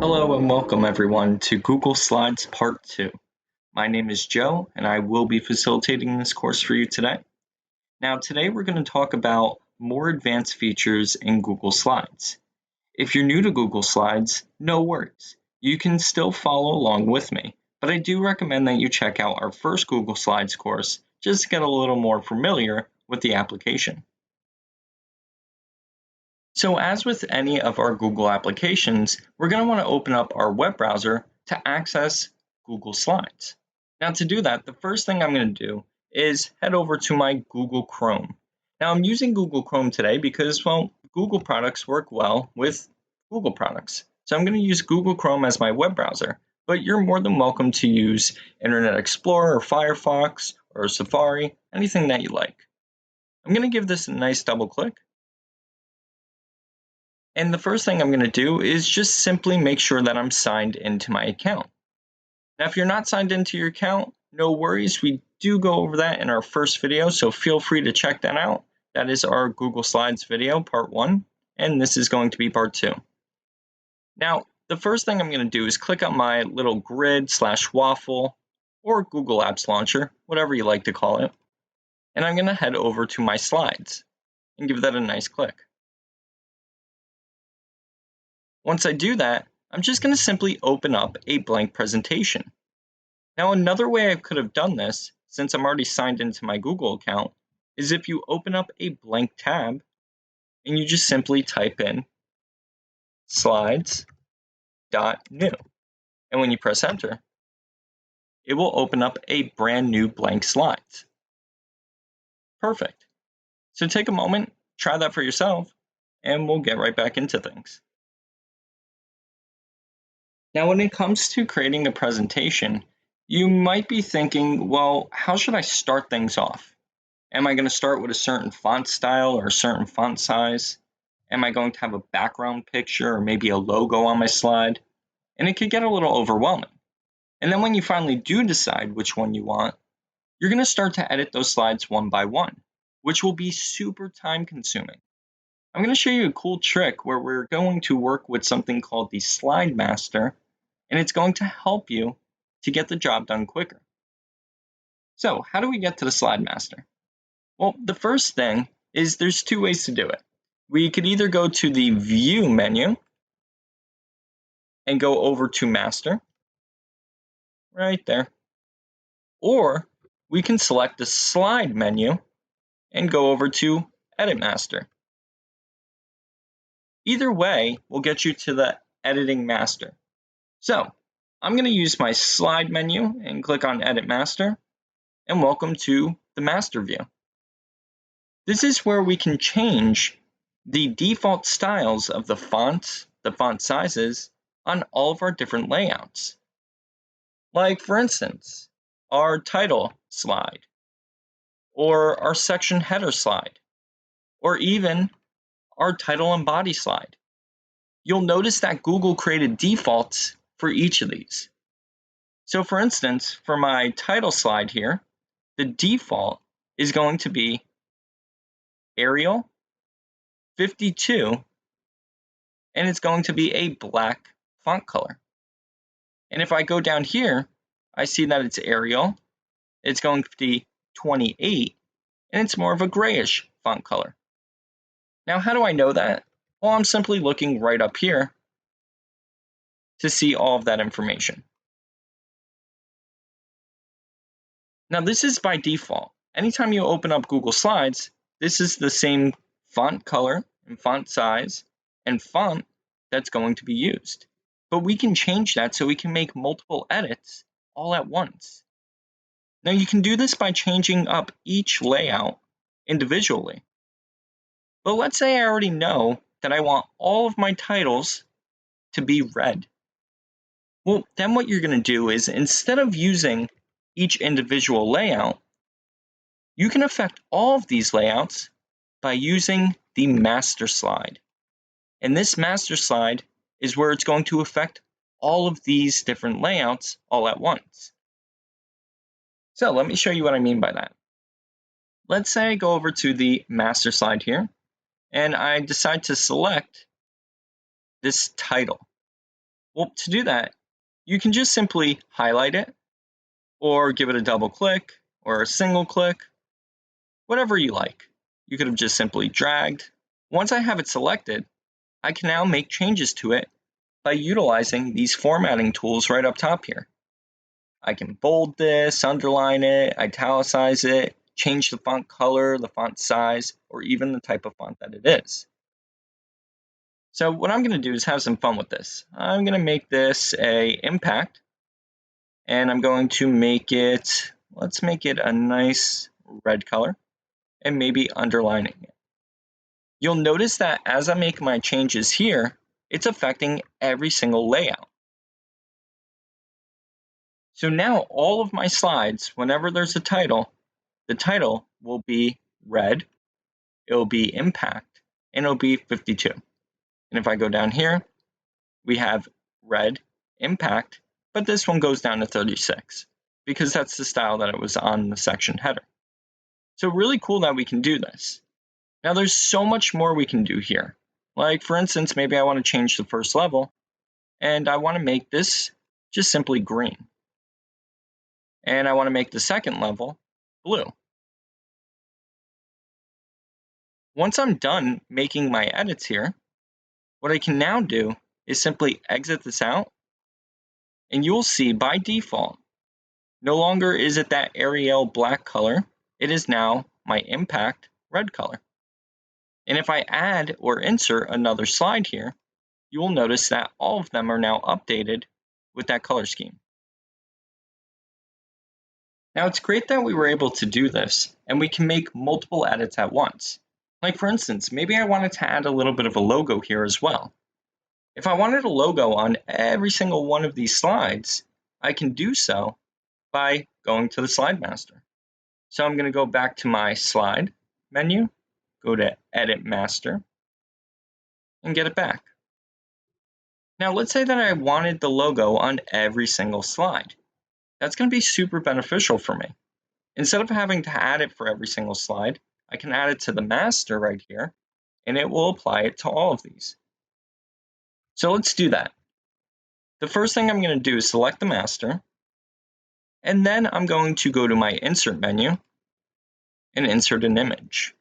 Hello and welcome everyone to Google Slides Part 2. My name is Joe and I will be facilitating this course for you today. Now today we're going to talk about more advanced features in Google Slides. If you're new to Google Slides, no worries. You can still follow along with me, but I do recommend that you check out our first Google Slides course just to get a little more familiar with the application. So as with any of our Google applications, we're going to want to open up our web browser to access Google Slides. Now to do that, the first thing I'm going to do is head over to my Google Chrome. Now I'm using Google Chrome today because, well, Google products work well with Google products. So I'm going to use Google Chrome as my web browser, but you're more than welcome to use Internet Explorer or Firefox or Safari, anything that you like. I'm going to give this a nice double click. And the first thing I'm going to do is just simply make sure that I'm signed into my account. Now, if you're not signed into your account, no worries. We do go over that in our first video, so feel free to check that out. That is our Google Slides video, part 1, and this is going to be part 2. Now, the first thing I'm going to do is click on my little grid/waffle or Google Apps Launcher, whatever you like to call it, and I'm going to head over to my slides and give that a nice click. Once I do that, I'm just going to simply open up a blank presentation. Now, another way I could have done this, since I'm already signed into my Google account, is if you open up a blank tab and you just simply type in slides.new. And when you press enter, it will open up a brand new blank slides. Perfect. So take a moment, try that for yourself, and we'll get right back into things. Now, when it comes to creating a presentation, you might be thinking, well, how should I start things off? Am I going to start with a certain font style or a certain font size? Am I going to have a background picture or maybe a logo on my slide? And it could get a little overwhelming. And then when you finally do decide which one you want, you're going to start to edit those slides one by one, which will be super time consuming. I'm going to show you a cool trick where we're going to work with something called the Slide Master, and it's going to help you to get the job done quicker. So how do we get to the Slide Master? Well, the first thing is there's two ways to do it. We could either go to the View menu and go over to Master, right there, or we can select the Slide menu and go over to Edit Master. Either way will get you to the Editing Master. So I'm going to use my Slide menu and click on Edit Master, and welcome to the Master View. This is where we can change the default styles of the fonts, the font sizes, on all of our different layouts. Like, for instance, our title slide, or our section header slide, or even our title and body slide. You'll notice that Google created defaults for each of these. So for instance, for my title slide here, the default is going to be Arial 52, and it's going to be a black font color. And if I go down here, I see that it's Arial, it's going to be 28, and it's more of a grayish font color. Now, how do I know that? Well, I'm simply looking right up here to see all of that information. Now, this is by default. Anytime you open up Google Slides, this is the same font color and font size and font that's going to be used. But we can change that so we can make multiple edits all at once. Now, you can do this by changing up each layout individually. But let's say I already know that I want all of my titles to be red. Well, then what you're going to do is, instead of using each individual layout, you can affect all of these layouts by using the master slide. And this master slide is where it's going to affect all of these different layouts all at once. So let me show you what I mean by that. Let's say I go over to the master slide here, and I decide to select this title. Well, to do that, you can just simply highlight it or give it a double click or a single click, whatever you like. You could have just simply dragged. Once I have it selected, I can now make changes to it by utilizing these formatting tools right up top here. I can bold this, underline it, italicize it, change the font color, the font size, or even the type of font that it is. So what I'm going to do is have some fun with this. I'm going to make this a impact, and I'm going to make it, let's make it a nice red color, and maybe underlining it. You'll notice that as I make my changes here, it's affecting every single layout. So now all of my slides, whenever there's a title, the title will be red, it'll be impact, and it'll be 52. And if I go down here, we have red, impact, but this one goes down to 36 because that's the style that it was on the section header. So really cool that we can do this. Now there's so much more we can do here. Like for instance, maybe I want to change the first level and I want to make this just simply green. And I want to make the second level blue. Once I'm done making my edits here, what I can now do is simply exit this out, and you'll see by default, no longer is it that Arial black color, it is now my impact red color. And if I add or insert another slide here, you will notice that all of them are now updated with that color scheme. Now it's great that we were able to do this, and we can make multiple edits at once. Like for instance, maybe I wanted to add a little bit of a logo here as well. If I wanted a logo on every single one of these slides, I can do so by going to the Slide Master. So I'm going to go back to my Slide menu, go to Edit Master, and get it back. Now let's say that I wanted the logo on every single slide. That's going to be super beneficial for me. Instead of having to add it for every single slide, I can add it to the master right here, and it will apply it to all of these. So let's do that. The first thing I'm going to do is select the master, and then I'm going to go to my Insert menu and insert an image.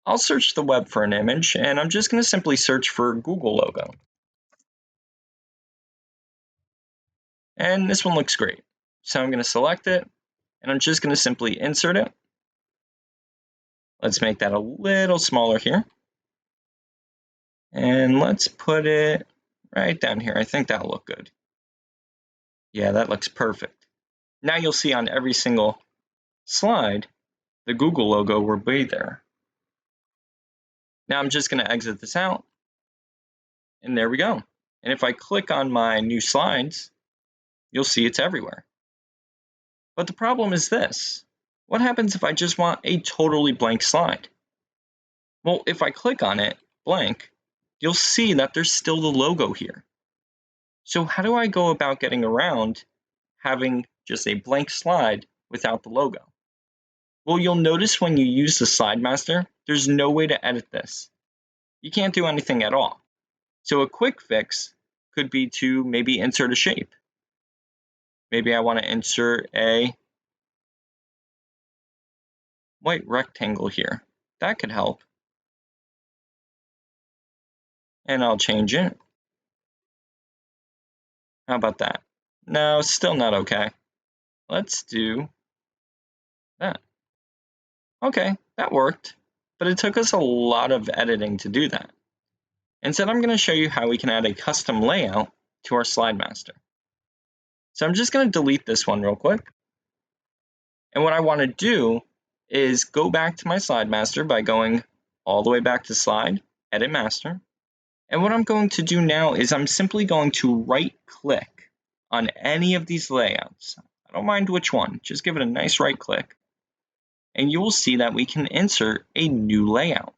I'll search the web for an image, and I'm just going to simply search for Google logo. And this one looks great. So I'm going to select it, and I'm just going to simply insert it. Let's make that a little smaller here. And let's put it right down here. I think that'll look good. Yeah, that looks perfect. Now you'll see on every single slide, the Google logo will be there. Now I'm just going to exit this out, and there we go. And if I click on my new slides, you'll see it's everywhere. But the problem is this. What happens if I just want a totally blank slide? Well, if I click on it, blank, you'll see that there's still the logo here. So how do I go about getting around having just a blank slide without the logo? Well, you'll notice when you use the Slide Master, there's no way to edit this. You can't do anything at all. So a quick fix could be to maybe insert a shape. Maybe I want to insert a white rectangle here. That could help. And I'll change it. How about that? No, still not okay. Let's do that. Okay, that worked, but it took us a lot of editing to do that. Instead, I'm going to show you how we can add a custom layout to our Slide Master. So I'm just going to delete this one real quick. And what I want to do is go back to my Slide Master by going all the way back to Slide, Edit Master. And what I'm going to do now is I'm simply going to right-click on any of these layouts. I don't mind which one, just give it a nice right-click. And you will see that we can insert a new layout.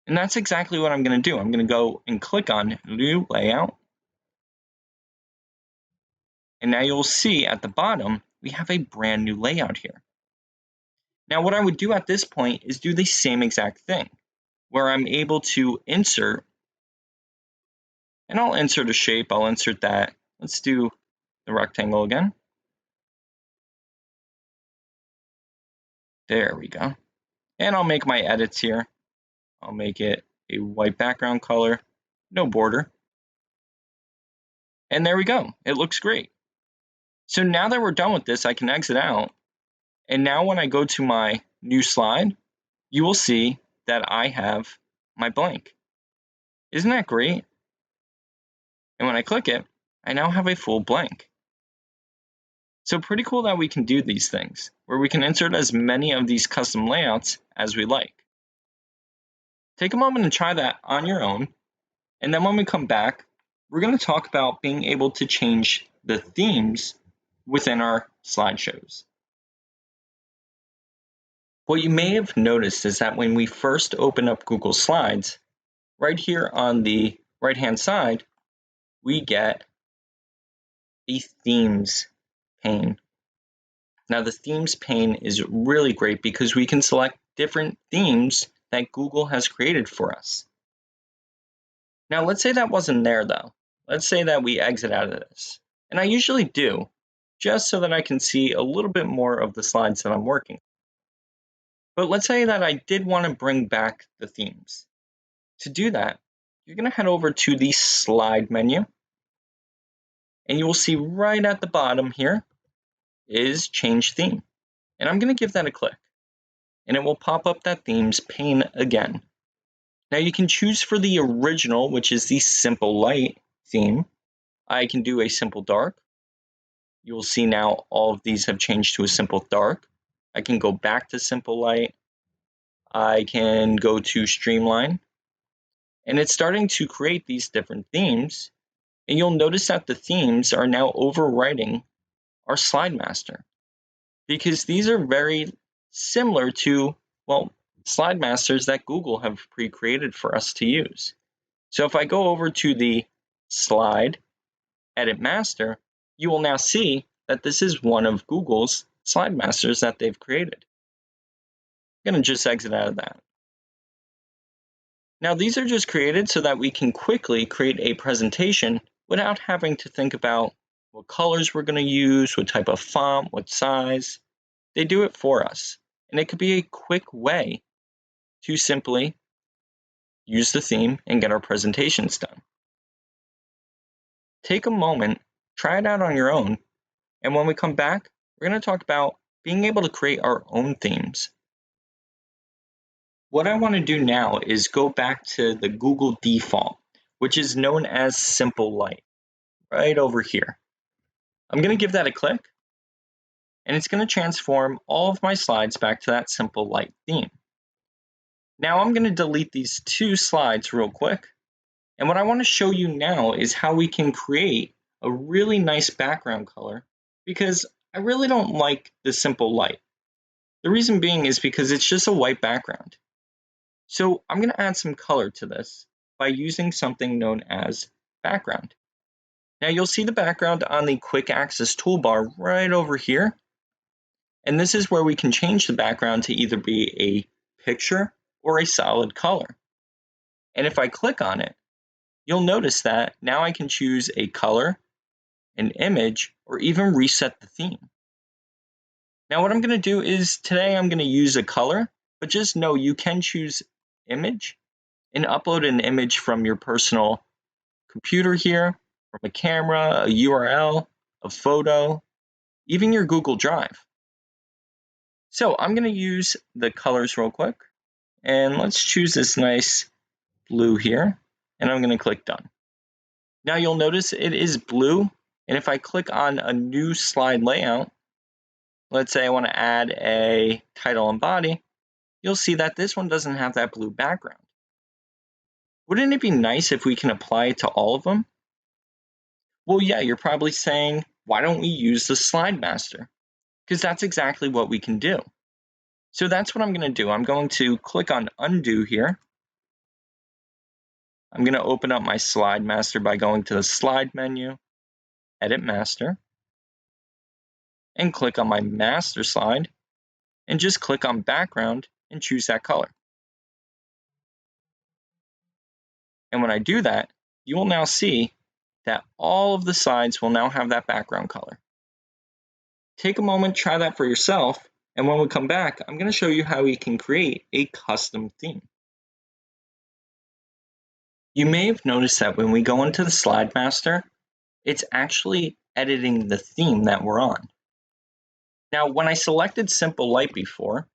And that's exactly what I'm going to do. I'm going to go and click on New Layout. And now you'll see at the bottom, we have a brand new layout here. Now what I would do at this point is do the same exact thing, where I'm able to insert And I'll insert a shape. I'll insert that. Let's do the rectangle again. There we go. And I'll make my edits here. I'll make it a white background color, no border. And there we go. It looks great. So now that we're done with this, I can exit out. And now when I go to my new slide, you will see that I have my blank. Isn't that great? And when I click it, I now have a full blank. So pretty cool that we can do these things, where we can insert as many of these custom layouts as we like. Take a moment and try that on your own. And then when we come back, we're going to talk about being able to change the themes within our slideshows. What you may have noticed is that when we first open up Google Slides, right here on the right-hand side, we get a themes pane. Now the themes pane is really great because we can select different themes that Google has created for us. Now let's say that wasn't there though. Let's say that we exit out of this. And I usually do, just so that I can see a little bit more of the slides that I'm working. But let's say that I did want to bring back the themes. To do that, you're going to head over to the slide menu. And you will see right at the bottom here is change theme. And I'm going to give that a click. And it will pop up that themes pane again. Now you can choose for the original, which is the simple light theme. I can do a simple dark. You will see now all of these have changed to a simple dark. I can go back to simple light. I can go to streamline. And it's starting to create these different themes. And you'll notice that the themes are now overwriting our slide master, because these are very similar to, well, slide masters that Google have pre-created for us to use. So if I go over to the slide edit master, you will now see that this is one of Google's slide masters that they've created. I'm going to just exit out of that. Now these are just created so that we can quickly create a presentation without having to think about what colors we're going to use, what type of font, what size. They do it for us. And it could be a quick way to simply use the theme and get our presentations done. Take a moment, try it out on your own, and when we come back, we're going to talk about being able to create our own themes. What I want to do now is go back to the Google default, which is known as Simple Light, right over here. I'm going to give that a click, and it's going to transform all of my slides back to that Simple Light theme. Now I'm going to delete these two slides real quick. And what I want to show you now is how we can create a really nice background color, because I really don't like the simple light. The reason being is because it's just a white background. So I'm going to add some color to this by using something known as background. Now you'll see the background on the quick access toolbar right over here. And this is where we can change the background to either be a picture or a solid color. And if I click on it, you'll notice that now I can choose a color, an image, or even reset the theme. Now what I'm going to do is today I'm going to use a color, but just know you can choose image and upload an image from your personal computer here, from a camera, a URL, a photo, even your Google Drive. So I'm going to use the colors real quick, and let's choose this nice blue here, and I'm going to click done. Now you'll notice it is blue, and if I click on a new slide layout, let's say I want to add a title and body, you'll see that this one doesn't have that blue background. Wouldn't it be nice if we can apply it to all of them? Well, yeah, you're probably saying, why don't we use the slide master? Because that's exactly what we can do. So that's what I'm going to do. I'm going to click on undo here. I'm going to open up my slide master by going to the slide menu, edit master, and click on my master slide, and just click on background and choose that color. And when I do that, you will now see that all of the slides will now have that background color. Take a moment, try that for yourself, and when we come back, I'm going to show you how we can create a custom theme. You may have noticed that when we go into the Slide Master, it's actually editing the theme that we're on. Now, when I selected Simple Light before,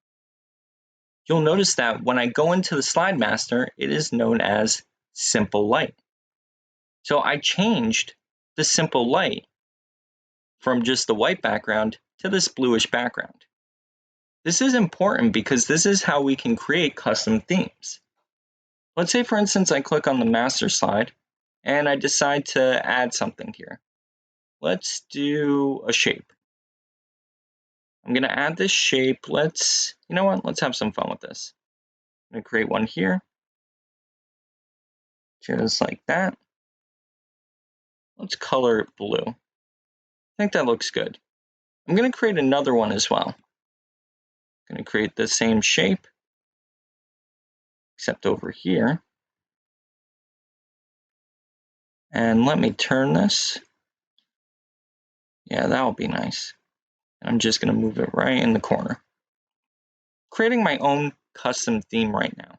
you'll notice that when I go into the Slide Master, it is known as Simple Light. So I changed the Simple Light from just the white background to this bluish background. This is important because this is how we can create custom themes. Let's say, for instance, I click on the master slide and I decide to add something here. Let's do a shape. I'm going to add this shape. Let's have some fun with this. I'm going to create one here, just like that. Let's color it blue. I think that looks good. I'm going to create another one as well. I'm going to create the same shape, except over here. And let me turn this. Yeah, that'll be nice. I'm just going to move it right in the corner. Creating my own custom theme right now.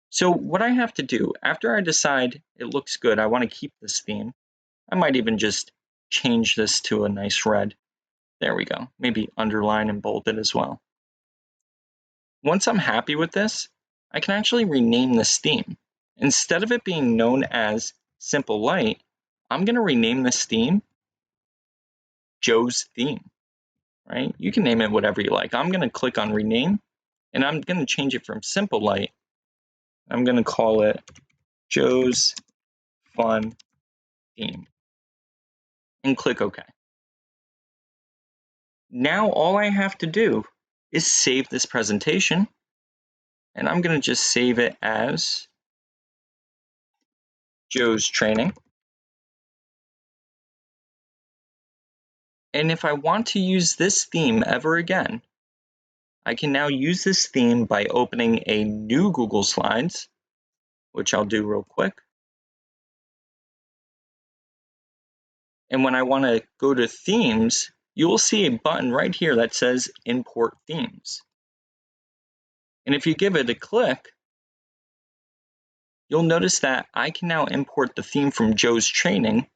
So what I have to do, after I decide it looks good, I want to keep this theme, I might even just change this to a nice red. There we go. Maybe underline and bold it as well. Once I'm happy with this, I can actually rename this theme. Instead of it being known as Simple Light, I'm going to rename this theme Joe's Theme. Right? You can name it whatever you like. I'm going to click on rename and I'm going to change it from Simple Light. I'm going to call it Joe's Fun Theme and click OK. Now all I have to do is save this presentation, and I'm going to just save it as Joe's Training. And if I want to use this theme ever again, I can now use this theme by opening a new Google Slides, which I'll do real quick. And when I want to go to themes, you will see a button right here that says Import Themes. And if you give it a click, you'll notice that I can now import the theme from Joe's Training.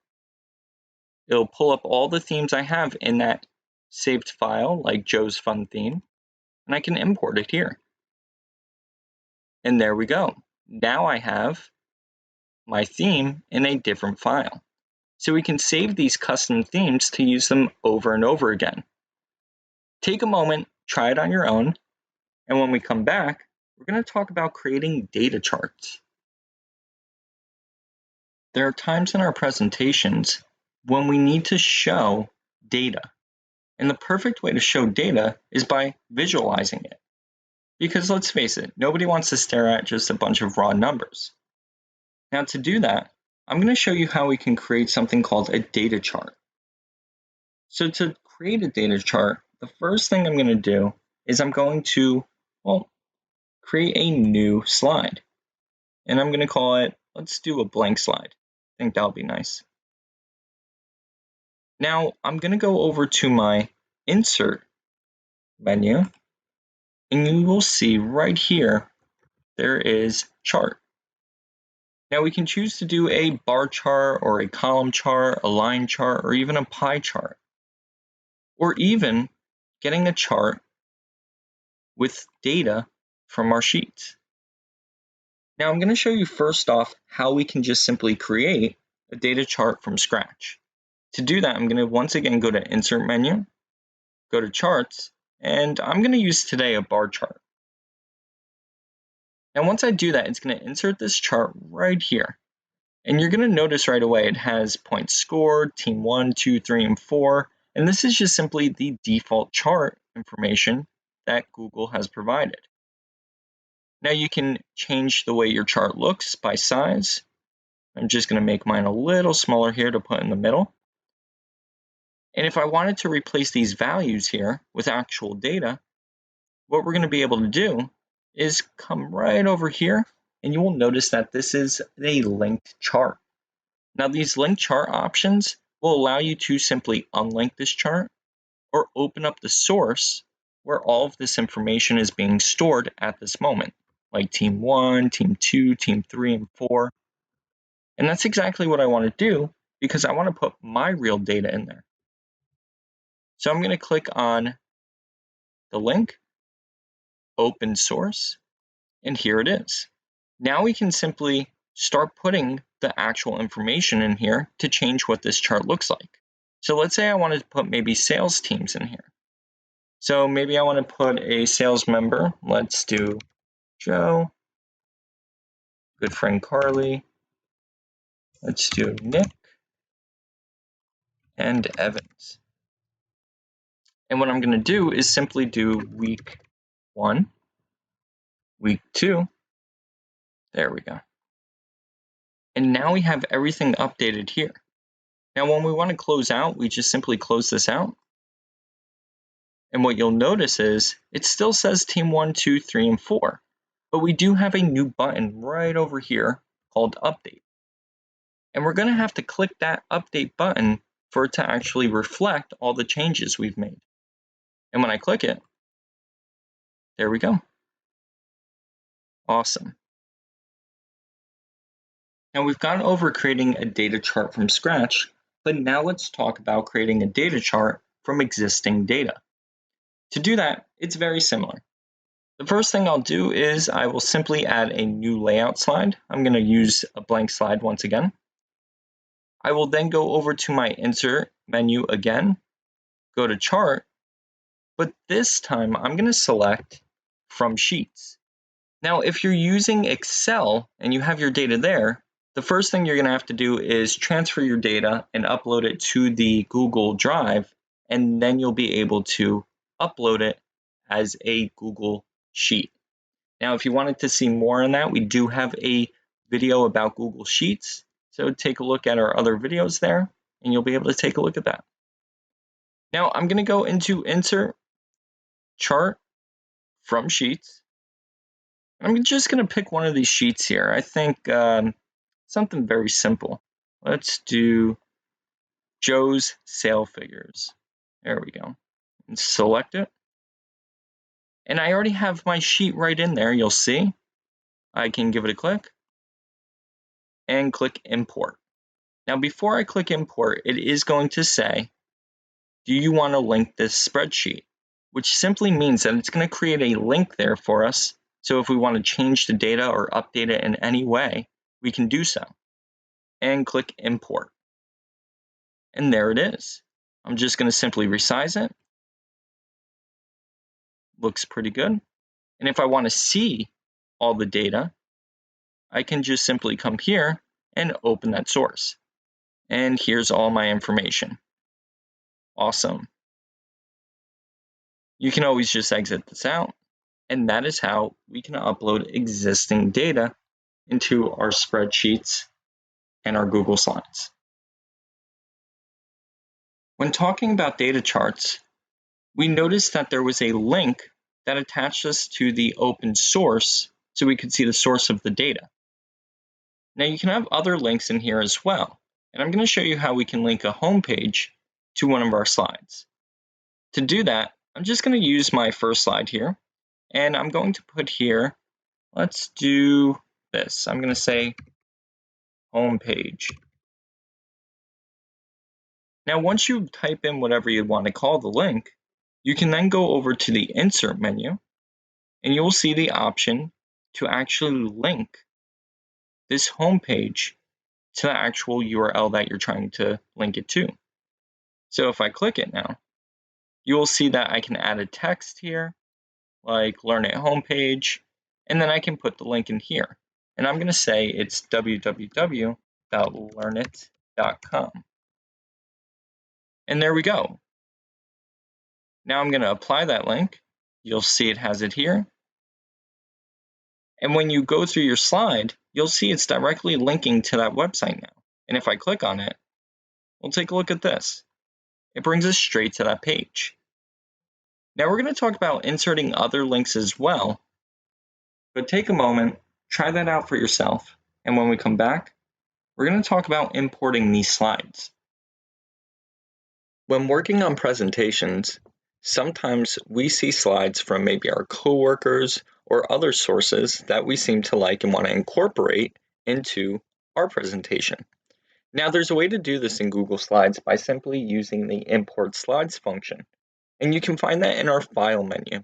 It'll pull up all the themes I have in that saved file, like Joe's Fun Theme, and I can import it here. And there we go. Now I have my theme in a different file. So we can save these custom themes to use them over and over again. Take a moment, try it on your own, and when we come back, we're going to talk about creating data charts. There are times in our presentations when we need to show data. And the perfect way to show data is by visualizing it. Because let's face it, nobody wants to stare at just a bunch of raw numbers. Now to do that, I'm going to show you how we can create something called a data chart. So to create a data chart, the first thing I'm going to do is I'm going to, create a new slide. And I'm going to call it, let's do a blank slide. I think that'll be nice. Now I'm going to go over to my Insert menu, and you will see right here, there is Chart. Now we can choose to do a bar chart or a column chart, a line chart, or even a pie chart. Or even getting a chart with data from our sheets. Now I'm going to show you first off how we can just simply create a data chart from scratch. To do that, I'm going to once again go to Insert menu, go to Charts, and I'm going to use today a bar chart. Now once I do that, it's going to insert this chart right here. And you're going to notice right away it has points scored, team 1, 2, 3, and 4. And this is just simply the default chart information that Google has provided. Now you can change the way your chart looks by size. I'm just going to make mine a little smaller here to put in the middle. And if I wanted to replace these values here with actual data, what we're going to be able to do is come right over here and you will notice that this is a linked chart. Now, these linked chart options will allow you to simply unlink this chart or open up the source where all of this information is being stored at this moment, like Team 1, Team 2, Team 3, and 4. And that's exactly what I want to do because I want to put my real data in there. So I'm going to click on the link, open source, and here it is. Now we can simply start putting the actual information in here to change what this chart looks like. So let's say I wanted to put maybe sales teams in here. So maybe I want to put a sales member. Let's do Joe, good friend Carly. Let's do Nick and Evans. And what I'm going to do is simply do week 1, week 2. There we go. And now we have everything updated here. Now, when we want to close out, we just simply close this out. And what you'll notice is it still says Team 1, 2, 3, and 4. But we do have a new button right over here called Update. And we're going to have to click that Update button for it to actually reflect all the changes we've made. And when I click it, there we go. Awesome. Now we've gone over creating a data chart from scratch, but now let's talk about creating a data chart from existing data. To do that, it's very similar. The first thing I'll do is I will simply add a new layout slide. I'm going to use a blank slide once again. I will then go over to my Insert menu again, go to Chart, but this time I'm going to select From Sheets. Now, if you're using Excel and you have your data there, the first thing you're going to have to do is transfer your data and upload it to the Google Drive, and then you'll be able to upload it as a Google Sheet. Now, if you wanted to see more on that, we do have a video about Google Sheets. So take a look at our other videos there, and you'll be able to take a look at that. Now, I'm going to go into Insert, Chart, From Sheets. I'm just going to pick one of these sheets here. I think something very simple. Let's do Joe's sale figures. There we go. And select it. And I already have my sheet right in there, you'll see. I can give it a click and click Import. Now, before I click Import, it is going to say, do you want to link this spreadsheet? Which simply means that it's going to create a link there for us. So if we want to change the data or update it in any way, we can do so. And click Import. And there it is. I'm just going to simply resize it. Looks pretty good. And if I want to see all the data, I can just simply come here and open that source. And here's all my information. Awesome. You can always just exit this out. And that is how we can upload existing data into our spreadsheets and our Google Slides. When talking about data charts, we noticed that there was a link that attached us to the open source so we could see the source of the data. Now you can have other links in here as well, and I'm going to show you how we can link a home page to one of our slides. To do that, I'm just going to use my first slide here, and I'm going to put here, let's do this. I'm going to say home page. Now once you type in whatever you want to call the link, you can then go over to the Insert menu, and you will see the option to actually link this home page to the actual URL that you're trying to link it to. So if I click it now, you will see that I can add a text here, like Learn It homepage, and then I can put the link in here. And I'm going to say it's www.learnit.com. And there we go. Now I'm going to apply that link. You'll see it has it here. And when you go through your slide, you'll see it's directly linking to that website now. And if I click on it, we'll take a look at this. It brings us straight to that page. Now we're going to talk about inserting other links as well, but take a moment Try that out for yourself, and when we come back, we're going to talk about importing these slides. When working on presentations, sometimes we see slides from maybe our coworkers or other sources that we seem to like and want to incorporate into our presentation. Now, there's a way to do this in Google Slides by simply using the Import Slides function, and you can find that in our File menu.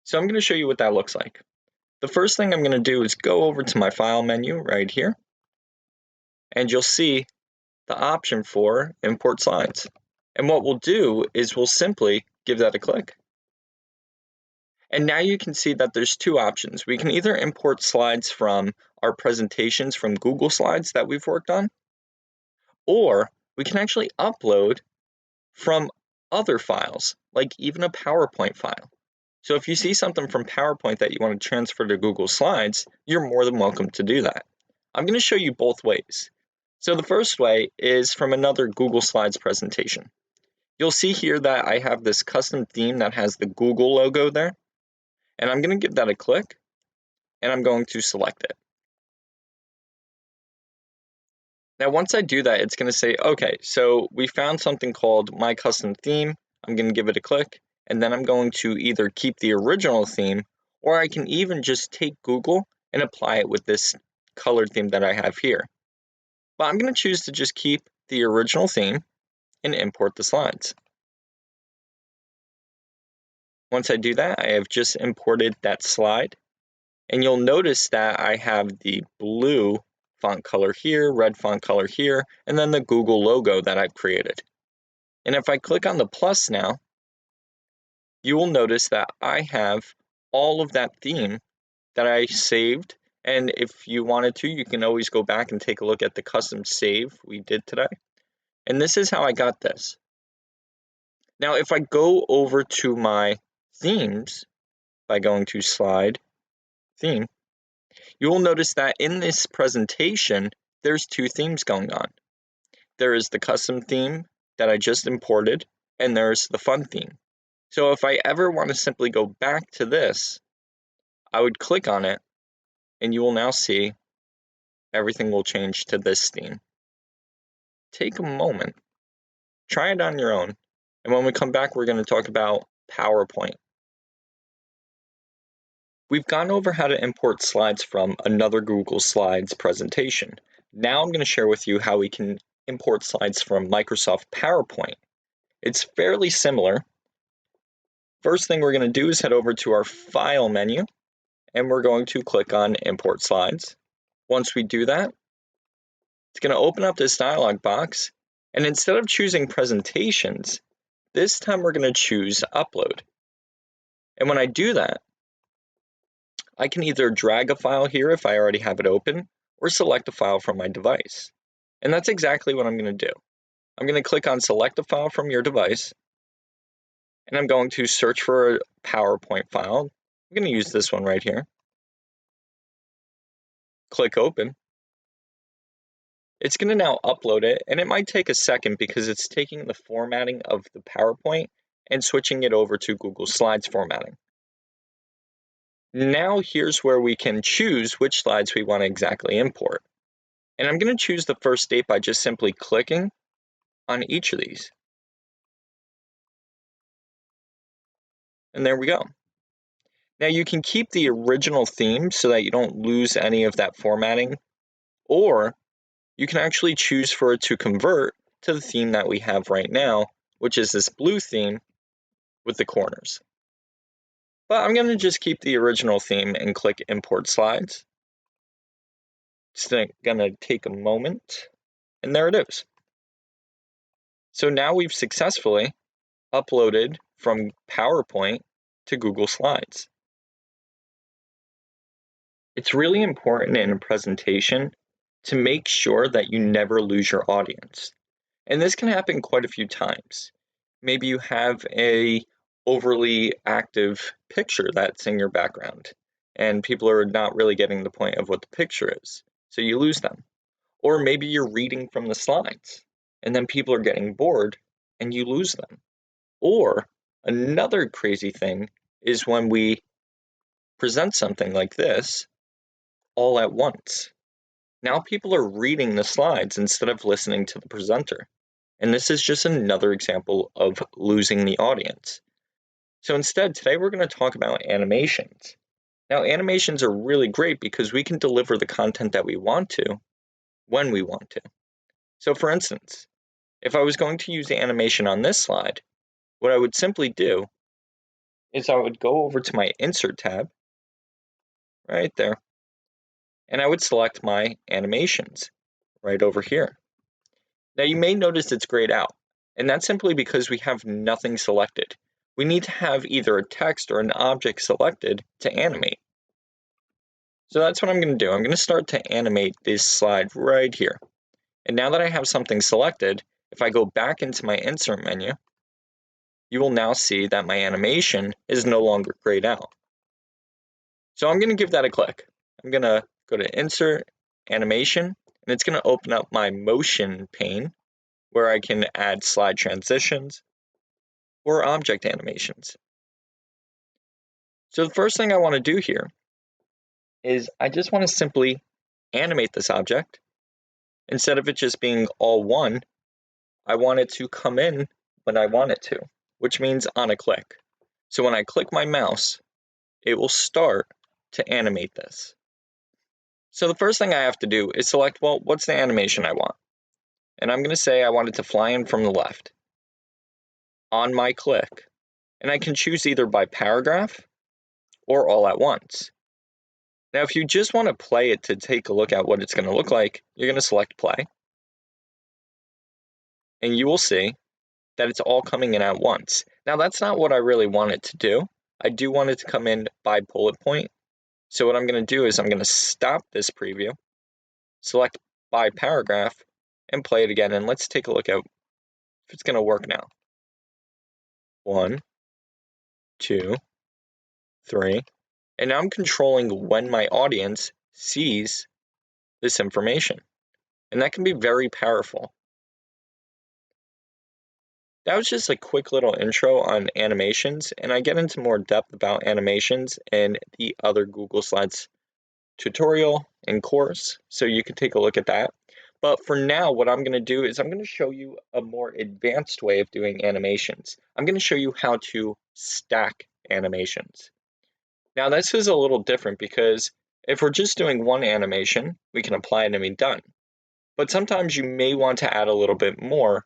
So I'm going to show you what that looks like. The first thing I'm going to do is go over to my File menu right here, and you'll see the option for Import Slides. And what we'll do is we'll simply give that a click. And now you can see that there's two options. We can either import slides from our presentations from Google Slides that we've worked on, or we can actually upload from other files, like even a PowerPoint file. So if you see something from PowerPoint that you want to transfer to Google Slides, you're more than welcome to do that. I'm going to show you both ways. So the first way is from another Google Slides presentation. You'll see here that I have this custom theme that has the Google logo there, and I'm going to give that a click, and I'm going to select it. Now, once I do that, it's going to say, okay, so we found something called My Custom Theme. I'm going to give it a click, and then I'm going to either keep the original theme, or I can even just take Google and apply it with this color theme that I have here. But I'm going to choose to just keep the original theme and import the slides. Once I do that, I have just imported that slide, and you'll notice that I have the blue font color here, red font color here, and then the Google logo that I've created. And if I click on the plus now, you will notice that I have all of that theme that I saved. And if you wanted to, you can always go back and take a look at the custom save we did today. And this is how I got this. Now, if I go over to my themes by going to Slide, Theme, you will notice that in this presentation, there's two themes going on. There is the custom theme that I just imported, and there's the fun theme. So if I ever want to simply go back to this, I would click on it, and you will now see everything will change to this theme. Take a moment, try it on your own, and when we come back, we're going to talk about PowerPoint. We've gone over how to import slides from another Google Slides presentation. Now I'm going to share with you how we can import slides from Microsoft PowerPoint. It's fairly similar. First thing we're going to do is head over to our File menu, and we're going to click on Import Slides. Once we do that, it's going to open up this dialog box, and instead of choosing Presentations, this time we're going to choose Upload. And when I do that, I can either drag a file here if I already have it open, or select a file from my device. And that's exactly what I'm going to do. I'm going to click on Select a file from your device, and I'm going to search for a PowerPoint file. I'm going to use this one right here. Click Open. It's going to now upload it, and it might take a second because it's taking the formatting of the PowerPoint and switching it over to Google Slides formatting. Now here's where we can choose which slides we want to exactly import. And I'm going to choose the first date by just simply clicking on each of these. And there we go. Now you can keep the original theme so that you don't lose any of that formatting, or you can actually choose for it to convert to the theme that we have right now, which is this blue theme with the corners. But I'm going to just keep the original theme and click Import Slides. It's going to take a moment, and there it is. So now we've successfully uploaded from PowerPoint to Google Slides. It's really important in a presentation to make sure that you never lose your audience. And this can happen quite a few times. Maybe you have a overly active picture that's in your background, and people are not really getting the point of what the picture is, so you lose them. Or maybe you're reading from the slides, and then people are getting bored, and you lose them. Or another crazy thing is when we present something like this, all at once. Now people are reading the slides instead of listening to the presenter. And this is just another example of losing the audience. So instead, today we're going to talk about animations. Now, animations are really great because we can deliver the content that we want to when we want to. So for instance, if I was going to use the animation on this slide, what I would simply do is I would go over to my Insert tab, right there, and I would select my animations right over here. Now you may notice it's grayed out, and that's simply because we have nothing selected. We need to have either a text or an object selected to animate. So that's what I'm going to do. I'm going to start to animate this slide right here. And now that I have something selected, if I go back into my Insert menu, you will now see that my animation is no longer grayed out. So I'm going to give that a click. I'm going to go to Insert, Animation, and it's going to open up my Motion pane where I can add slide transitions or object animations. So the first thing I want to do here is I just want to simply animate this object. Instead of it just being all one, I want it to come in when I want it to, which means on a click. So when I click my mouse, it will start to animate this. So the first thing I have to do is select, well, what's the animation I want? And I'm going to say I want it to fly in from the left. On my click, and I can choose either by paragraph or all at once. Now, if you just want to play it to take a look at what it's going to look like, you're going to select play. And you will see that it's all coming in at once. Now, that's not what I really want it to do. I do want it to come in by bullet point. So what I'm going to do is I'm going to stop this preview, select by paragraph, and play it again. And let's take a look at if it's going to work now. 1, 2, 3. And now I'm controlling when my audience sees this information. And that can be very powerful. That was just a quick little intro on animations, and I get into more depth about animations in the other Google Slides tutorial and course, so you can take a look at that. But for now, what I'm going to do is I'm going to show you a more advanced way of doing animations. I'm going to show you how to stack animations. Now, this is a little different because if we're just doing one animation, we can apply it and be done. But sometimes you may want to add a little bit more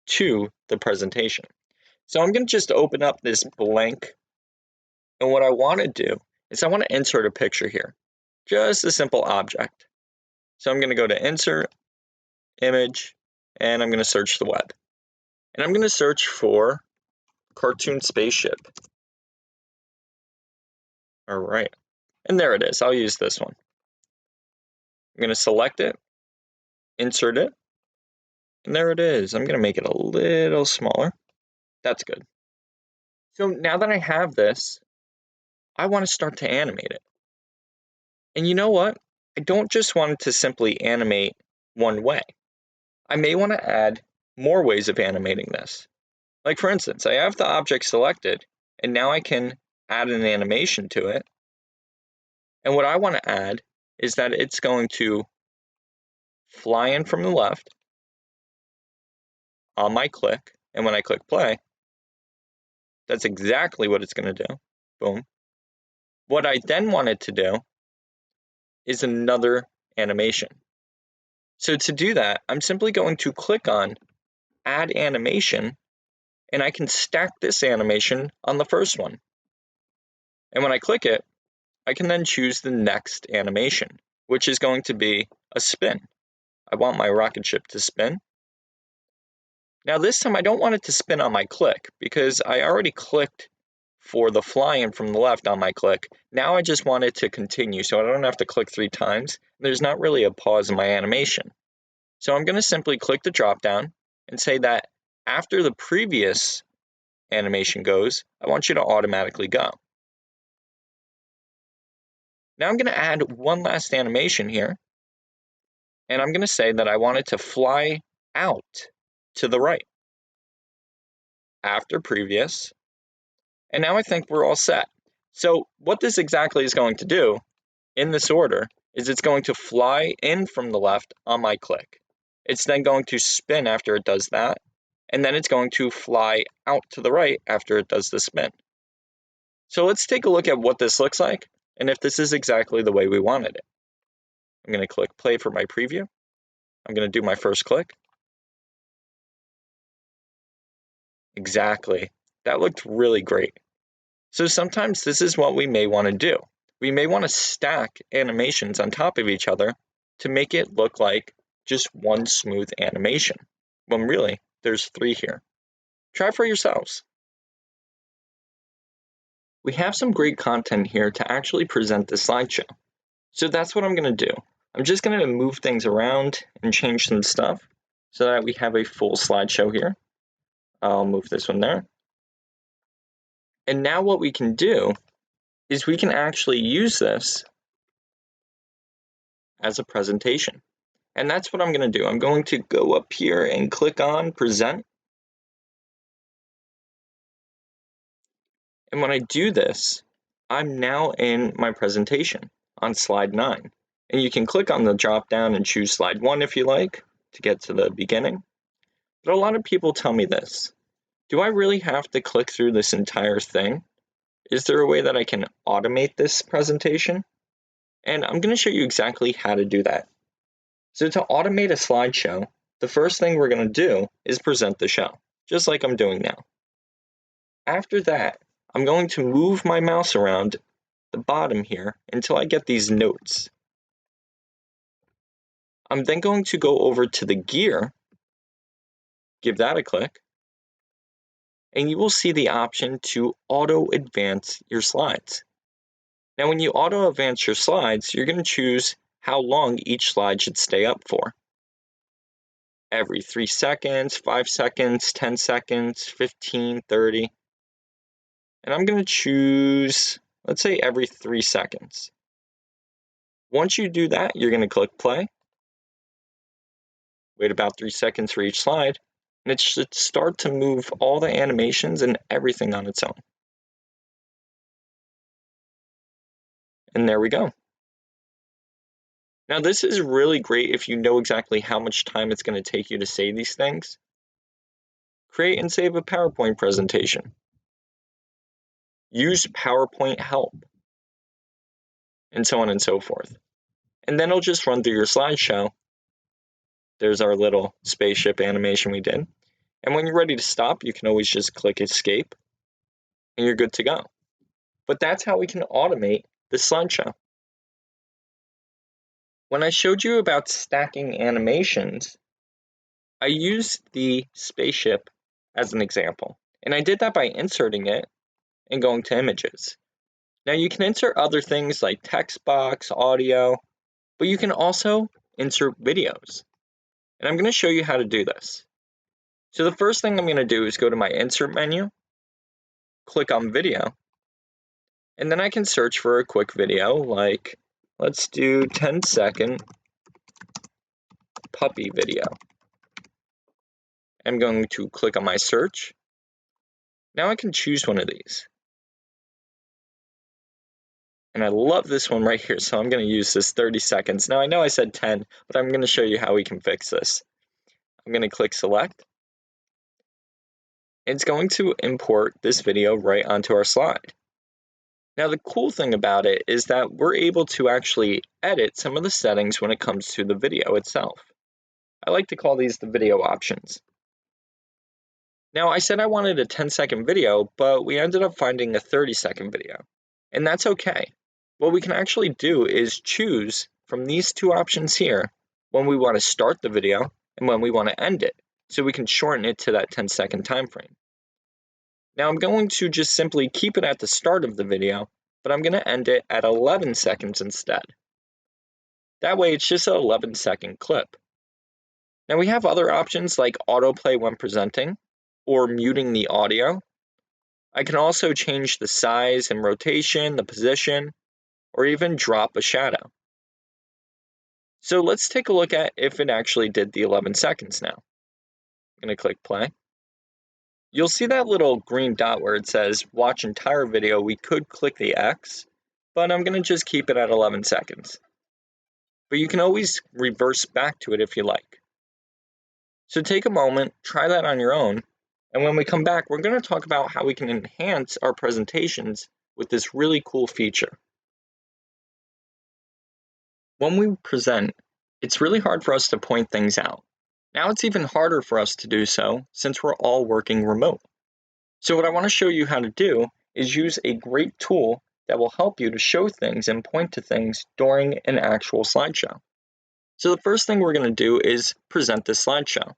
to the presentation. So I'm going to just open up this blank, and what I want to do is I want to insert a picture here, just a simple object. So I'm going to go to Insert, Image, and I'm going to search the web. And I'm going to search for cartoon spaceship. All right, and there it is. I'll use this one. I'm going to select it, insert it, and there it is. I'm going to make it a little smaller. That's good. So now that I have this, I want to start to animate it. And you know what? I don't just want it to simply animate one way. I may want to add more ways of animating this. Like for instance, I have the object selected, and now I can add an animation to it. And what I want to add is that it's going to fly in from the left on my click, and when I click play, that's exactly what it's going to do. Boom. What I then want it to do is another animation. So to do that, I'm simply going to click on Add Animation, and I can stack this animation on the first one. And when I click it, I can then choose the next animation, which is going to be a spin. I want my rocket ship to spin. Now this time I don't want it to spin on my click because I already clicked for the fly-in from the left on my click. Now I just want it to continue so I don't have to click 3 times. There's not really a pause in my animation. So I'm going to simply click the drop down and say that after the previous animation goes, I want you to automatically go. Now I'm going to add one last animation here, and I'm going to say that I want it to fly out to the right after previous, and now I think we're all set. So what this exactly is going to do in this order is it's going to fly in from the left on my click. It's then going to spin after it does that, and then it's going to fly out to the right after it does the spin. So let's take a look at what this looks like, and if this is exactly the way we wanted it. I'm going to click play for my preview. I'm going to do my first click. Exactly. That looked really great. So sometimes this is what we may want to do. We may want to stack animations on top of each other to make it look like just one smooth animation, when really there's 3 here. Try for yourselves. We have some great content here to actually present the slideshow. So that's what I'm going to do. I'm just going to move things around and change some stuff so that we have a full slideshow here. I'll move this one there. And now what we can do is we can actually use this as a presentation. And that's what I'm going to do. I'm going to go up here and click on Present. And when I do this, I'm now in my presentation on slide 9. And you can click on the drop down and choose slide 1 if you like to get to the beginning. But a lot of people tell me this. Do I really have to click through this entire thing? Is there a way that I can automate this presentation? And I'm going to show you exactly how to do that. So to automate a slideshow, the first thing we're going to do is present the show, just like I'm doing now. After that, I'm going to move my mouse around the bottom here until I get these notes. I'm then going to go over to the gear, give that a click, and you will see the option to auto advance your slides. Now, when you auto advance your slides, you're going to choose how long each slide should stay up for. Every 3 seconds, 5 seconds, 10 seconds, 15, 30. And I'm going to choose, let's say every 3 seconds. Once you do that, you're going to click play. Wait about 3 seconds for each slide, and it should start to move all the animations and everything on its own. And there we go. Now this is really great if you know exactly how much time it's going to take you to say these things. Create and save a PowerPoint presentation. Use PowerPoint help, and so on and so forth. And then it'll just run through your slideshow. There's our little spaceship animation we did. And when you're ready to stop, you can always just click escape and you're good to go. But that's how we can automate the slideshow. When I showed you about stacking animations, I used the spaceship as an example. And I did that by inserting it and going to images. Now you can insert other things like text box, audio, but you can also insert videos. And I'm going to show you how to do this. So the first thing I'm going to do is go to my insert menu, click on video, and then I can search for a quick video like, let's do 10-second puppy video. I'm going to click on my search. Now I can choose one of these. And I love this one right here, so I'm going to use this 30 seconds. Now I know I said 10, but I'm going to show you how we can fix this. I'm going to click select. It's going to import this video right onto our slide. Now the cool thing about it is that we're able to actually edit some of the settings when it comes to the video itself. I like to call these the video options. Now I said I wanted a 10-second video, but we ended up finding a 30-second video. And that's okay. What we can actually do is choose from these 2 options here when we want to start the video and when we want to end it, so we can shorten it to that 10-second time frame. Now I'm going to just simply keep it at the start of the video, but I'm going to end it at 11 seconds instead. That way it's just an 11-second clip. Now we have other options like autoplay when presenting or muting the audio. I can also change the size and rotation, the position, or even drop a shadow. So let's take a look at if it actually did the 11 seconds now. I'm going to click play. You'll see that little green dot where it says watch entire video. We could click the X, but I'm going to just keep it at 11 seconds. but you can always reverse back to it if you like. So take a moment, try that on your own, and when we come back, we're going to talk about how we can enhance our presentations with this really cool feature. When we present, it's really hard for us to point things out. Now it's even harder for us to do so since we're all working remote. So what I want to show you how to do is use a great tool that will help you to show things and point to things during an actual slideshow. So the first thing we're going to do is present this slideshow.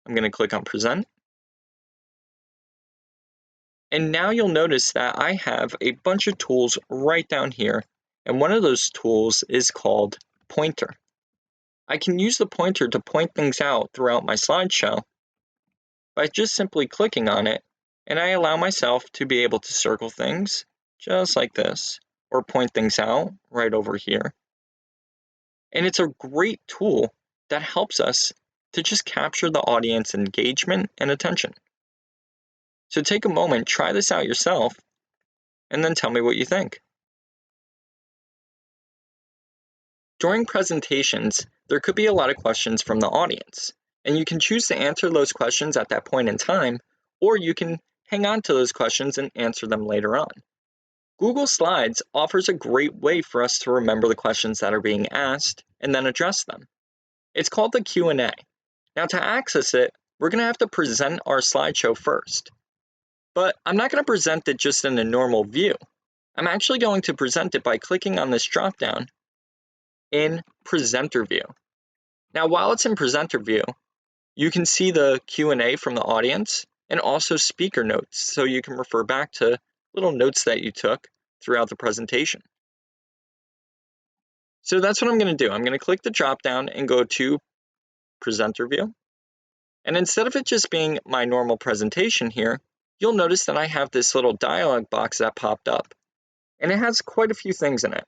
I'm going to click on Present. And now you'll notice that I have a bunch of tools right down here, and one of those tools is called Pointer. I can use the pointer to point things out throughout my slideshow by just simply clicking on it, and I allow myself to be able to circle things just like this, or point things out right over here. And it's a great tool that helps us to just capture the audience engagement and attention. So take a moment, try this out yourself, and then tell me what you think. During presentations, there could be a lot of questions from the audience, and you can choose to answer those questions at that point in time, or you can hang on to those questions and answer them later on. Google Slides offers a great way for us to remember the questions that are being asked and then address them. It's called the Q&A. Now to access it, we're going to have to present our slideshow first. But I'm not going to present it just in a normal view. I'm actually going to present it by clicking on this dropdown in Presenter View. Now while it's in Presenter View, you can see the Q&A from the audience and also speaker notes, so you can refer back to little notes that you took throughout the presentation. So that's what I'm going to do. I'm going to click the dropdown and go to Presenter View. And instead of it just being my normal presentation here, you'll notice that I have this little dialog box that popped up. And it has quite a few things in it.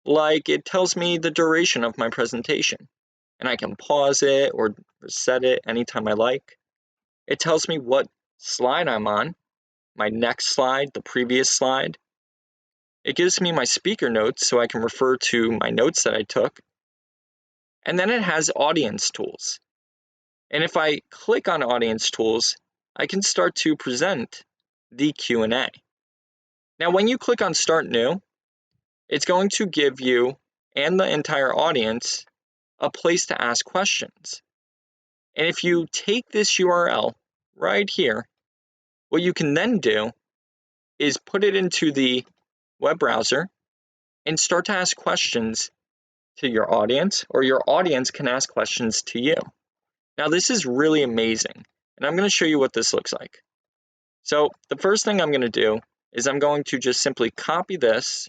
Like it tells me the duration of my presentation. And I can pause it or reset it anytime I like. It tells me what slide I'm on, my next slide, the previous slide. It gives me my speaker notes so I can refer to my notes that I took. And then it has audience tools. And if I click on audience tools, I can start to present the Q&A. Now, when you click on Start New, it's going to give you and the entire audience a place to ask questions. And if you take this URL right here, what you can then do is put it into the web browser and start to ask questions to your audience, or your audience can ask questions to you. Now, this is really amazing, and I'm going to show you what this looks like. So the first thing I'm going to do is I'm going to just simply copy this,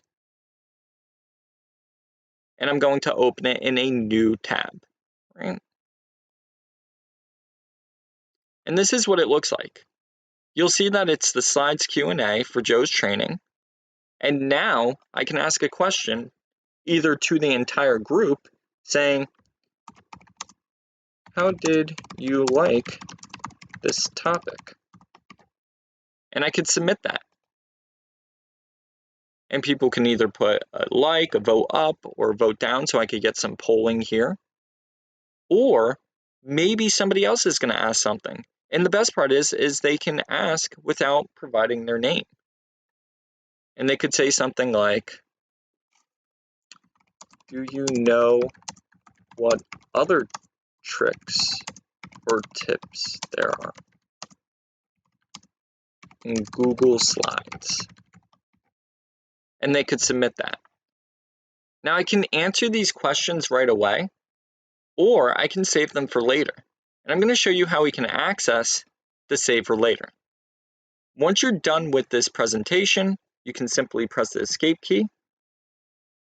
and I'm going to open it in a new tab, right? And this is what it looks like. You'll see that it's the slides Q&A for Joe's training, and now I can ask a question either to the entire group saying, how did you like this topic? And I could submit that. And people can either put a like, a vote up, or vote down so I could get some polling here. Or maybe somebody else is going to ask something. And the best part is they can ask without providing their name. And they could say something like, do you know what other tricks or tips there are in Google Slides? And they could submit that. Now I can answer these questions right away, or I can save them for later. And I'm going to show you how we can access the save for later. Once you're done with this presentation, you can simply press the escape key.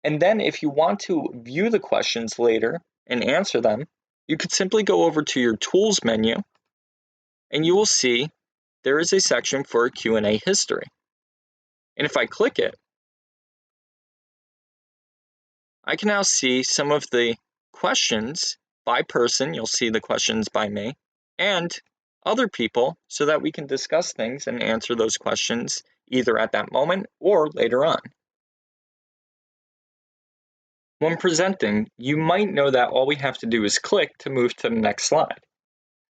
And then if you want to view the questions later and answer them, you could simply go over to your tools menu, and you will see there is a section for Q&A history. And if I click it, I can now see some of the questions by person. You'll see the questions by me and other people so that we can discuss things and answer those questions either at that moment or later on. When presenting, you might know that all we have to do is click to move to the next slide.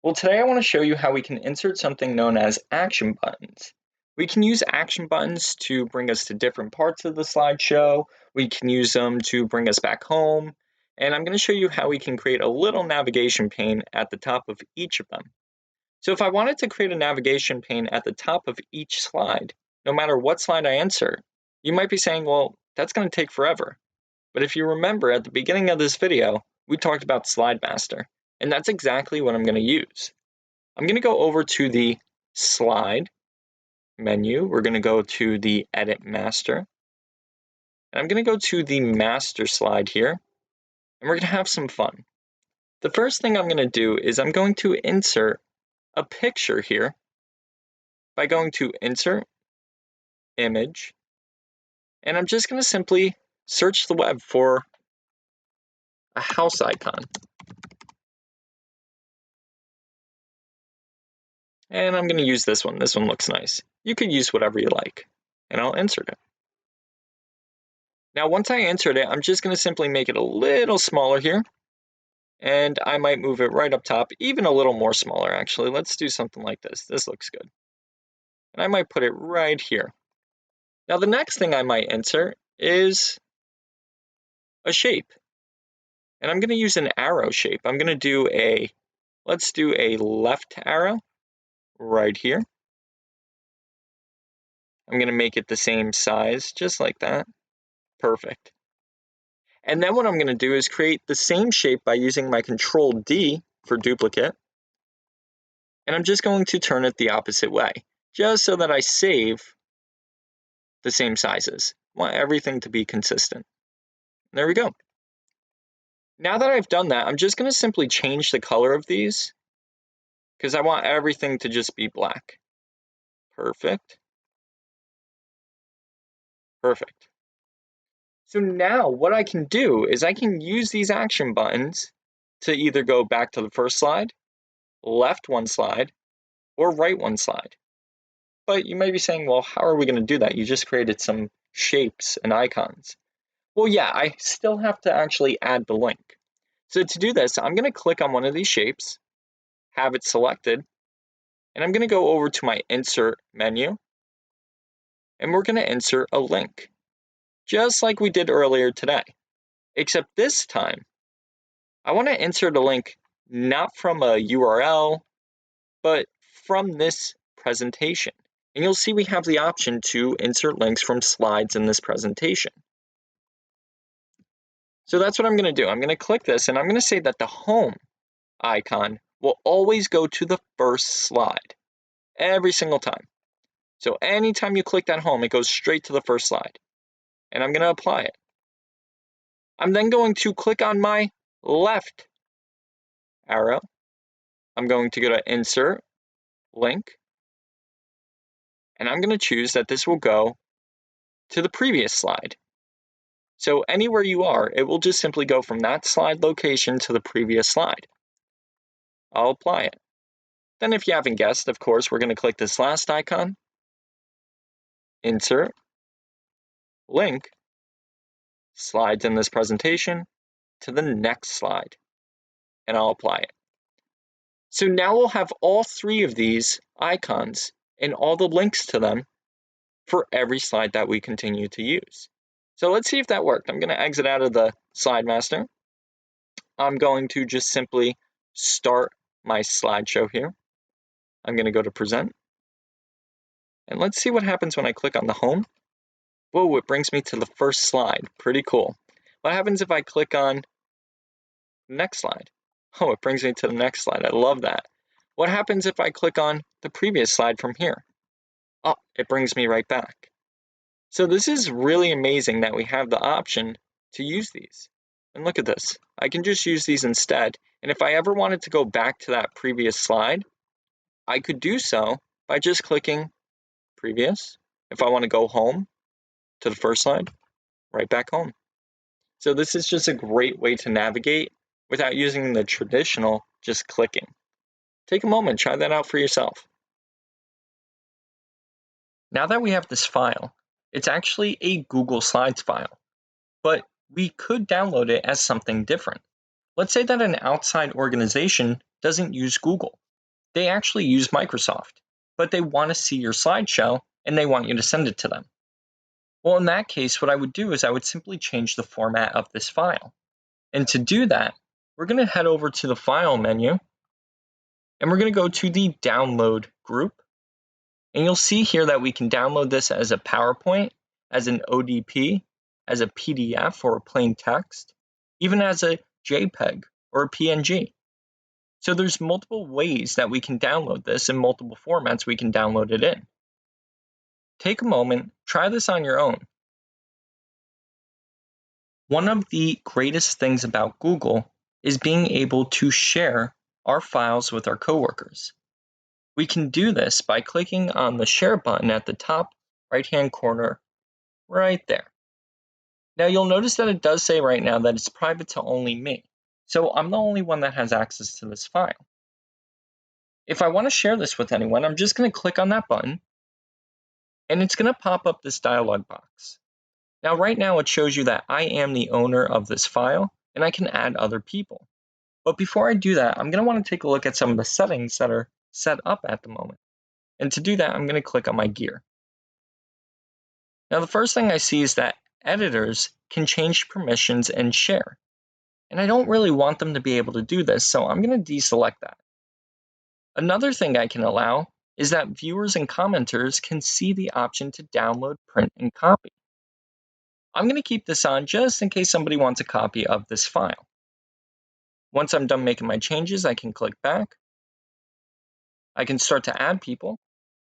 Well, today I want to show you how we can insert something known as action buttons. We can use action buttons to bring us to different parts of the slideshow. We can use them to bring us back home. And I'm going to show you how we can create a little navigation pane at the top of each of them. So if I wanted to create a navigation pane at the top of each slide, no matter what slide I insert, you might be saying, well, that's going to take forever. But if you remember at the beginning of this video, we talked about Slide Master, and that's exactly what I'm going to use. I'm going to go over to the Slide menu. We're going to go to the Edit Master. And I'm going to go to the Master slide here, and we're going to have some fun. The first thing I'm going to do is I'm going to insert a picture here by going to Insert, Image, and I'm just going to simply search the web for a house icon. And I'm going to use this one. This one looks nice. You could use whatever you like, and I'll insert it. Now, once I insert it, I'm just going to simply make it a little smaller here, and I might move it right up top, even a little more smaller, actually. Let's do something like this. This looks good. And I might put it right here. Now, the next thing I might insert is a shape, and I'm going to use an arrow shape. I'm going to do let's do a left arrow right here. I'm going to make it the same size, just like that. Perfect. And then what I'm going to do is create the same shape by using my Control D for duplicate. And I'm just going to turn it the opposite way, just so that I save the same sizes. I want everything to be consistent. There we go. Now that I've done that, I'm just going to simply change the color of these because I want everything to just be black. Perfect. Perfect. So now what I can do is I can use these action buttons to either go back to the first slide, left one slide, or right one slide. But you may be saying, well, how are we going to do that? You just created some shapes and icons. Well, yeah, I still have to actually add the link. So to do this, I'm going to click on one of these shapes, have it selected, and I'm going to go over to my Insert menu, and we're going to insert a link, just like we did earlier today. Except this time, I want to insert a link not from a URL, but from this presentation. And you'll see we have the option to insert links from slides in this presentation. So that's what I'm going to do. I'm going to click this, and I'm going to say that the home icon will always go to the first slide every single time. So anytime you click that home, it goes straight to the first slide. And I'm going to apply it. I'm then going to click on my left arrow. I'm going to go to Insert, Link, and I'm going to choose that this will go to the previous slide. So anywhere you are, it will just simply go from that slide location to the previous slide. I'll apply it. Then if you haven't guessed, of course, we're going to click this last icon, Insert, Link, Slides in this presentation to the next slide, and I'll apply it. So now we'll have all three of these icons and all the links to them for every slide that we continue to use. So let's see if that worked. I'm going to exit out of the Slide Master. I'm going to just simply start my slideshow here. I'm going to go to Present. And let's see what happens when I click on the home. Whoa, it brings me to the first slide. Pretty cool. What happens if I click on the next slide? Oh, it brings me to the next slide. I love that. What happens if I click on the previous slide from here? Oh, it brings me right back. So this is really amazing that we have the option to use these. And look at this. I can just use these instead. And if I ever wanted to go back to that previous slide, I could do so by just clicking Previous. If I want to go home to the first slide, right back home. So this is just a great way to navigate without using the traditional just clicking. Take a moment, try that out for yourself. Now that we have this file, it's actually a Google Slides file, but we could download it as something different. Let's say that an outside organization doesn't use Google. They actually use Microsoft, but they want to see your slideshow and they want you to send it to them. Well, in that case, what I would do is I would simply change the format of this file. And to do that, we're going to head over to the File menu, and we're going to go to the Download group. And you'll see here that we can download this as a PowerPoint, as an ODP, as a PDF or a plain text, even as a JPEG or a PNG. So there's multiple ways that we can download this and multiple formats we can download it in. Take a moment, try this on your own. One of the greatest things about Google is being able to share our files with our coworkers. We can do this by clicking on the share button at the top right-hand corner right there. Now you'll notice that it does say right now that it's private to only me. So I'm the only one that has access to this file. If I want to share this with anyone, I'm just going to click on that button and it's going to pop up this dialog box. Now right now it shows you that I am the owner of this file and I can add other people. But before I do that, I'm going to want to take a look at some of the settings that are set up at the moment. And to do that, I'm going to click on my gear. Now the first thing I see is that editors can change permissions and share. And I don't really want them to be able to do this, so I'm going to deselect that. Another thing I can allow is that viewers and commenters can see the option to download, print, and copy. I'm going to keep this on just in case somebody wants a copy of this file. Once I'm done making my changes, I can click back. I can start to add people.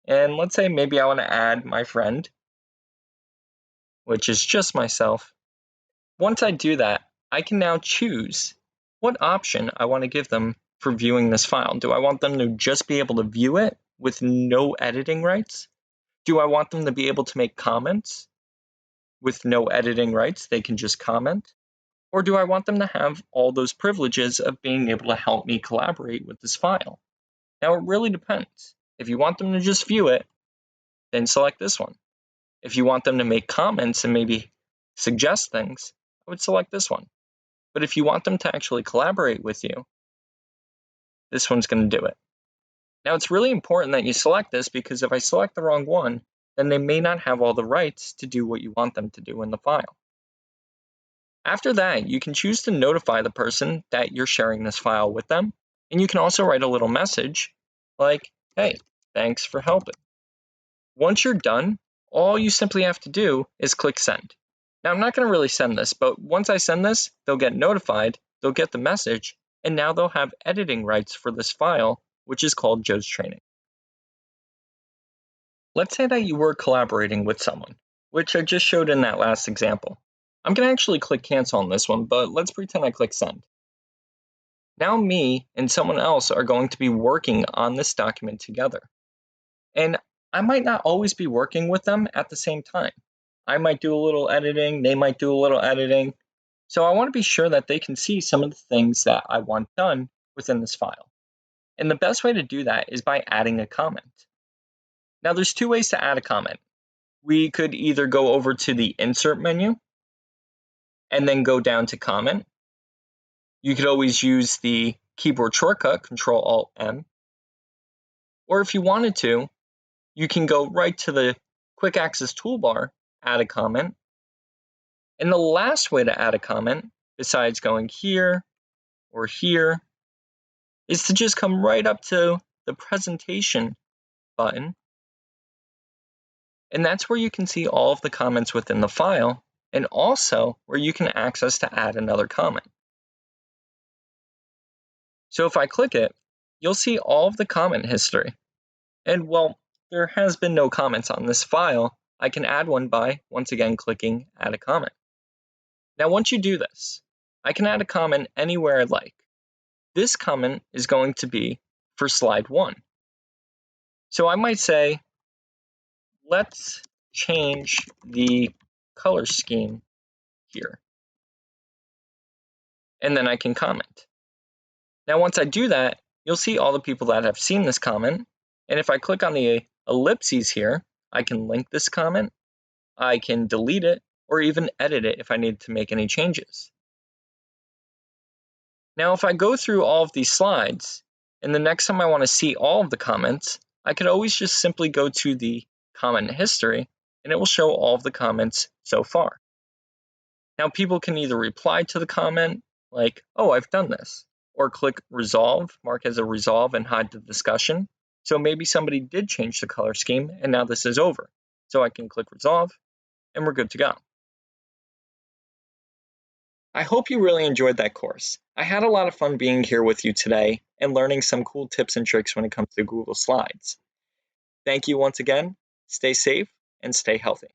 And let's say maybe I want to add my friend, which is just myself. Once I do that, I can now choose what option I want to give them for viewing this file. Do I want them to just be able to view it with no editing rights? Do I want them to be able to make comments with no editing rights? They can just comment. Or do I want them to have all those privileges of being able to help me collaborate with this file? Now, it really depends. If you want them to just view it, then select this one. If you want them to make comments and maybe suggest things, I would select this one. But if you want them to actually collaborate with you, this one's going to do it. Now, it's really important that you select this because if I select the wrong one, then they may not have all the rights to do what you want them to do in the file. After that, you can choose to notify the person that you're sharing this file with them, and you can also write a little message like, hey, thanks for helping. Once you're done, all you simply have to do is click send. Now, I'm not going to really send this, but once I send this, they'll get notified, they'll get the message, and now they'll have editing rights for this file, which is called Joe's Training. Let's say that you were collaborating with someone, which I just showed in that last example. I'm going to actually click cancel on this one, but let's pretend I click send. Now me and someone else are going to be working on this document together. And I might not always be working with them at the same time. I might do a little editing, they might do a little editing. So I want to be sure that they can see some of the things that I want done within this file. And the best way to do that is by adding a comment. Now there's two ways to add a comment. We could either go over to the insert menu and then go down to comment. You could always use the keyboard shortcut, Control-Alt-M. Or if you wanted to, you can go right to the quick access toolbar, add a comment. And the last way to add a comment, besides going here or here, is to just come right up to the presentation button. And that's where you can see all of the comments within the file, and also where you can access to add another comment. So if I click it, you'll see all of the comment history. And well, there has been no comments on this file. I can add one by, once again, clicking add a comment. Now, once you do this, I can add a comment anywhere I like. This comment is going to be for slide 1. So I might say, let's change the color scheme here. And then I can comment. Now, once I do that, you'll see all the people that have seen this comment. And if I click on the ellipses here, I can link this comment, I can delete it, or even edit it if I need to make any changes. Now, if I go through all of these slides, and the next time I want to see all of the comments, I could always just simply go to the comment history, and it will show all of the comments so far. Now, people can either reply to the comment, like, oh, I've done this, or click resolve, mark as a resolve, and hide the discussion. So maybe somebody did change the color scheme, and now this is over. So I can click resolve, and we're good to go. I hope you really enjoyed that course. I had a lot of fun being here with you today and learning some cool tips and tricks when it comes to Google Slides. Thank you once again. Stay safe and stay healthy.